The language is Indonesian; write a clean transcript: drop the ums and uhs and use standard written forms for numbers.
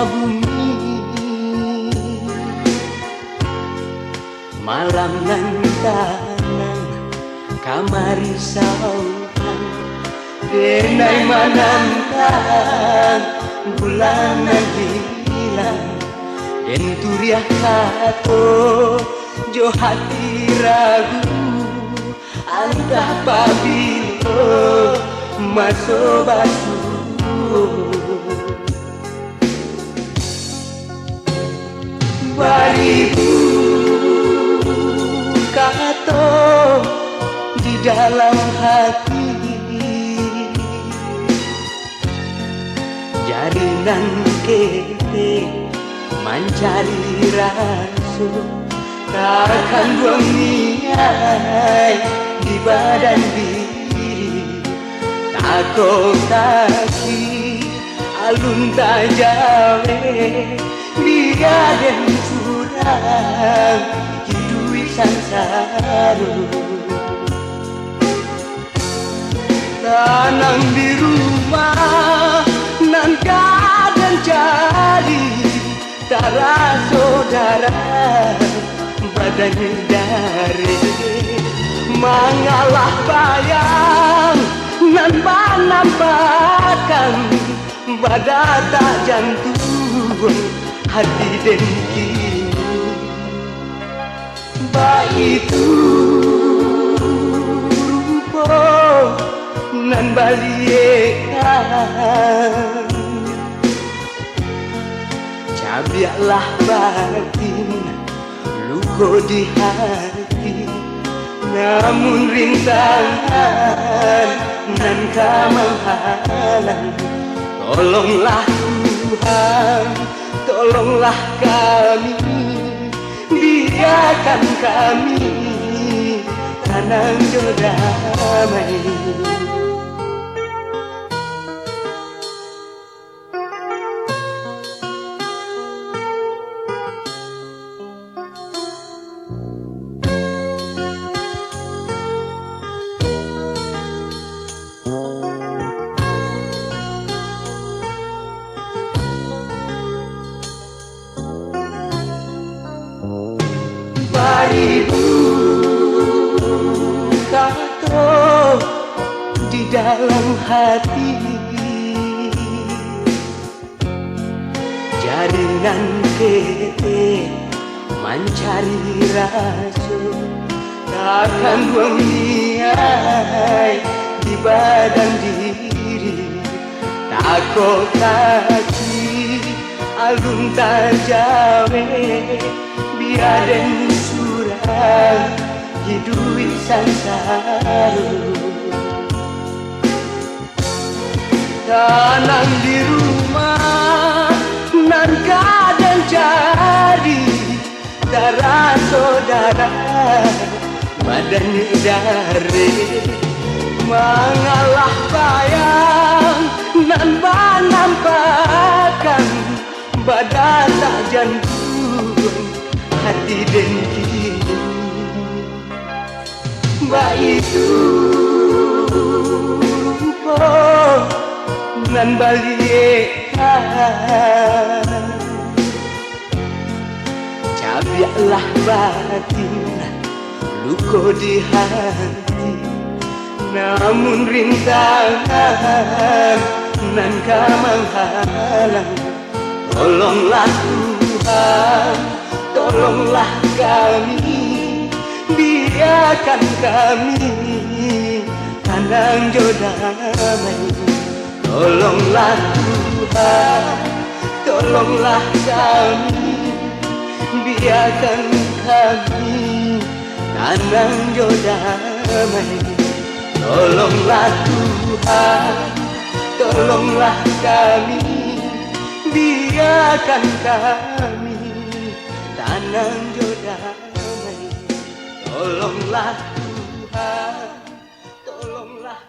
bumi. Malam nan tanang kamari sautan denai manantang bulan nan hilang den turiah kato jo hati ragu antah pabilo maso basu baribu kato di dalam hati jarinan kete mencari rasu takkan buang niat di badan diri tako kaki alun tajawe dia den surang hidui sansaru tanang di rumah nan kadan jadi tara saudara badan dari mengalah bayang nan menampakkan badata jantung hati den kini baitu rupo nan baliekan cabiaklah batin luko di hati namun rintangan nan kamanghalang tolonglah Tuhan tolonglah kami biarkan kami tanang jo damai. Baribu kato di dalam hati jaringan kete mencari rasu takkan buang niat di badan diri tako kaki alun tajawe biar den surang hidui sansaru tanang di rumah nan kadan jadi darah saudara badan dari mengalah bayang nan menampakkan badata jantung hati den kini baitu rupo nan baliekan cabiaklah batin luko di hati namun rintangan nan kamanghalang tolonglah Tuhan tolonglah kami biarkan kami tanang jo damai. Tolonglah Tuhan tolonglah kami biarkan kami tanang jo damai. Tolonglah Tuhan tolonglah kami biarkan kami tanang jo damai. Tolonglah Tuhan tolonglah